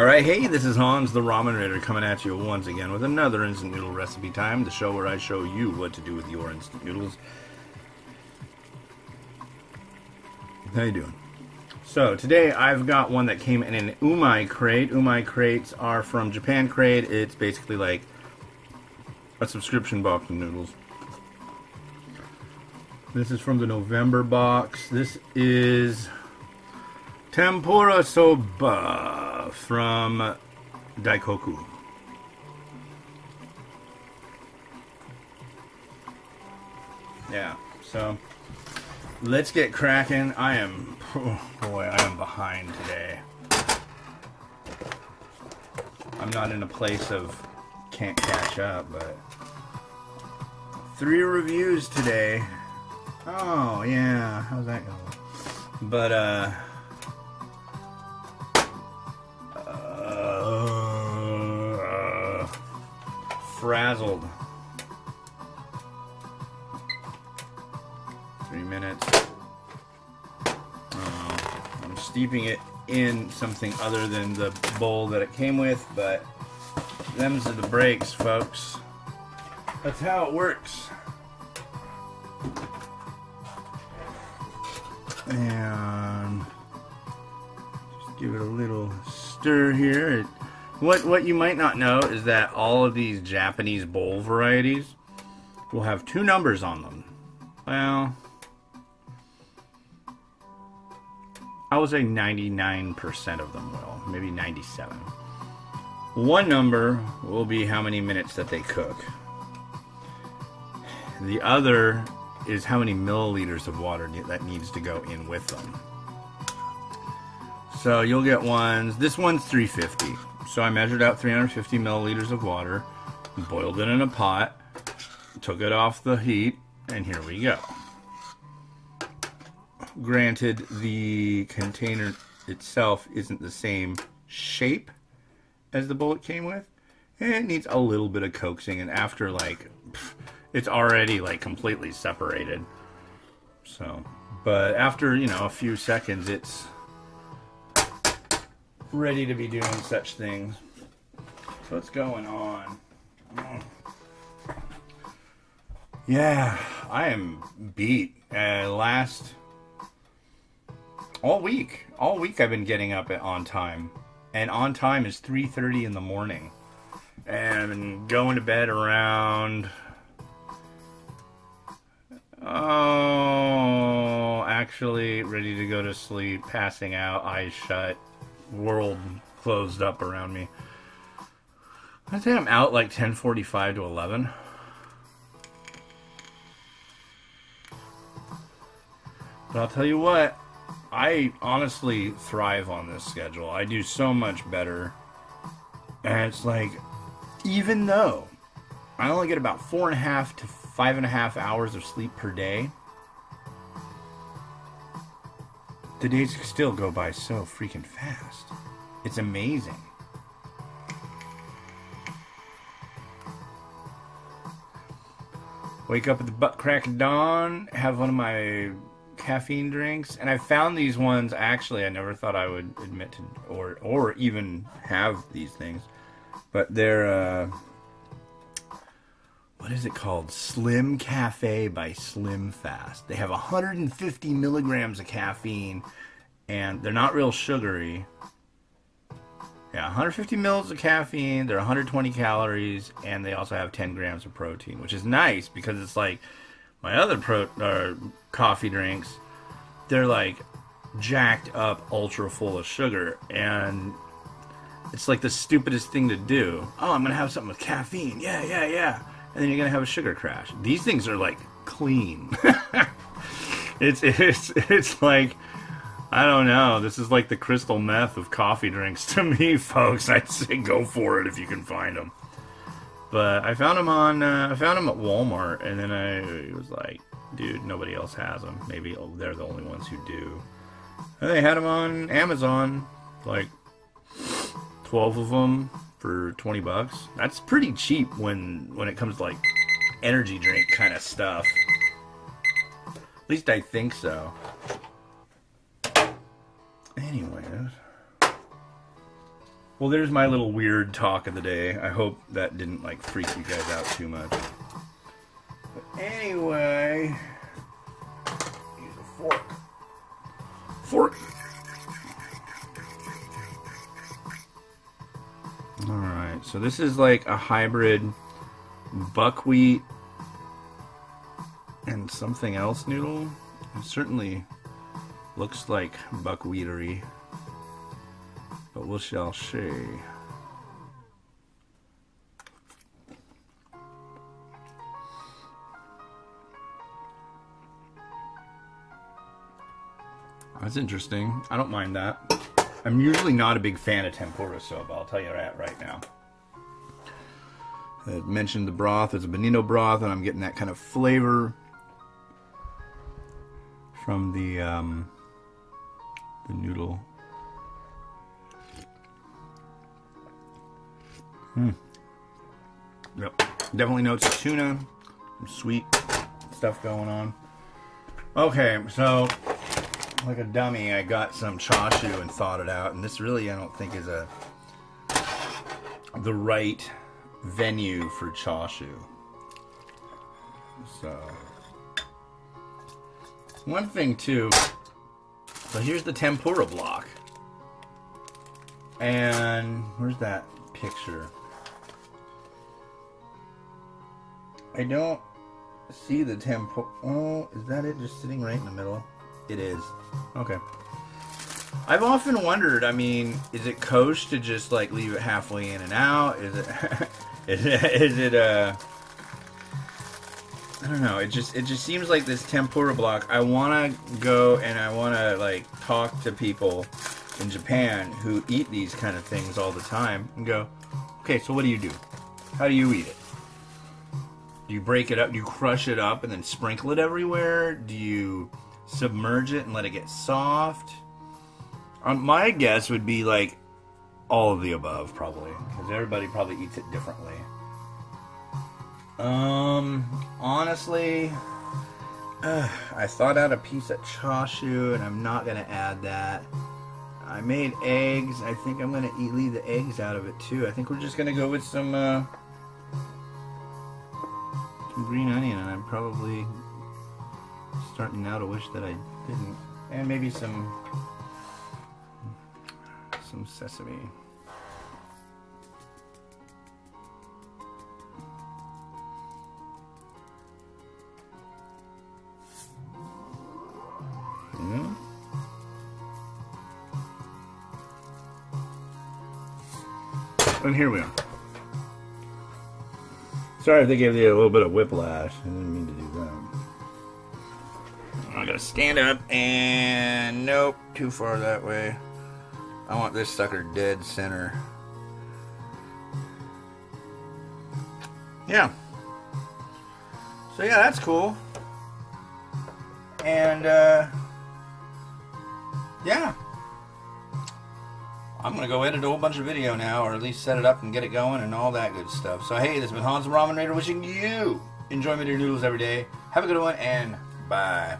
Alright, hey, this is Hans, the Ramen Rater, coming at you once again with another instant noodle recipe time, the show where I show you what to do with your instant noodles. How you doing? So, today I've got one that came in an Umai Crate. Umai Crates are from Japan Crate. It's basically like a subscription box of noodles. This is from the November box. This is Tempura Soba from Daikoku. Yeah, so let's get cracking. I am behind today. I'm not in a place of can't catch up, but 3 reviews today. Oh yeah, how's that going? But frazzled. 3 minutes. I'm steeping it in something other than the bowl that it came with, but them's are the breaks, folks. That's how it works. And just give it a little stir here. What you might not know is that all of these Japanese bowl varieties will have 2 numbers on them. Well, I would say 99% of them will, maybe 97. One number will be how many minutes that they cook. The other is how many milliliters of water that needs to go in with them. So you'll get ones, this one's 350. So I measured out 350 milliliters of water, boiled it in a pot, took it off the heat, and here we go. Granted, the container itself isn't the same shape as the bowl it came with, and it needs a little bit of coaxing, and after it's already completely separated. So, but after, a few seconds, it's ready to be doing such things. So what's going on? Yeah, I am beat. All week I've been getting up on time, and on time is 3:30 in the morning, and I've been going to bed around actually ready to go to sleep, passing out, eyes shut, world closed up around me. I think I'm out like 10:45 to 11. But I'll tell you what, I honestly thrive on this schedule. I do so much better. And it's like, even though I only get about 4.5 to 5.5 hours of sleep per day, the days still go by so freaking fast. It's amazing. Wake up at the butt crack of dawn, have one of my caffeine drinks, and I found these ones, actually I never thought I would admit to or even have these things, but they're what is it called? Slim Cafe by Slim Fast. They have 150 milligrams of caffeine, and they're not real sugary. Yeah, 150 mils of caffeine, they're 120 calories, and they also have 10 grams of protein, which is nice because it's like my other coffee drinks, they're like jacked up, ultra full of sugar, and it's like the stupidest thing to do. Oh, I'm gonna have something with caffeine. Yeah. And then you're gonna have a sugar crash. These things are like clean. It's like, I don't know. This is like the crystal meth of coffee drinks to me, folks. I'd say go for it if you can find them. But I found them at Walmart, and then I was like, dude, nobody else has them. Maybe they're the only ones who do. And they had them on Amazon, like 12 of them for $20. That's pretty cheap when it comes to like energy drink kind of stuff. At least I think so. Anyways, Well, there's my little weird talk of the day. I hope that didn't like freak you guys out too much. But anyway, use a fork. Fork. All right, so this is like a hybrid buckwheat and something else noodle. It certainly looks like buckwheatery, but we shall see. That's interesting. I don't mind that. I'm usually not a big fan of tempura soba, I'll tell you that right now. I mentioned the broth. There's a bonito broth, and I'm getting that kind of flavor from the noodle. Yep, definitely notes of tuna, some sweet stuff going on. Okay, so like a dummy, I got some chashu and thawed it out, and this really I don't think is the right venue for chashu. So one thing too, so here's the tempura block, and where's that picture? I don't see the tempura. Oh, is that it, just sitting right in the middle? It is. Okay. I've often wondered, I mean, is it kosher to just like leave it halfway in and out? Is it is it I don't know, it just seems like this tempura block, I want to go and I want to like talk to people in Japan who eat these kind of things all the time and go, okay, so what do you do? How do you eat it? Do you break it up? Do you crush it up and then sprinkle it everywhere? Do you submerge it and let it get soft? My guess would be like all of the above, probably, because everybody probably eats it differently. Honestly, I thought out a piece of chashu, and I'm not gonna add that. I made eggs. I think I'm gonna leave the eggs out of it too. I think we're just gonna go with some green onion, and I'm probably starting now to wish that I didn't, and maybe some sesame. Yeah. And here we are. Sorry if they gave you a little bit of whiplash. I didn't mean to do that. I'm gonna stand up and nope, too far that way. I want this sucker dead center. Yeah. So yeah, that's cool. And yeah. I'm gonna go edit a whole bunch of video now, or at least set it up and get it going and all that good stuff. So hey, this has been Hans the Ramen Rater wishing you enjoyment of your noodles every day. Have a good one and bye.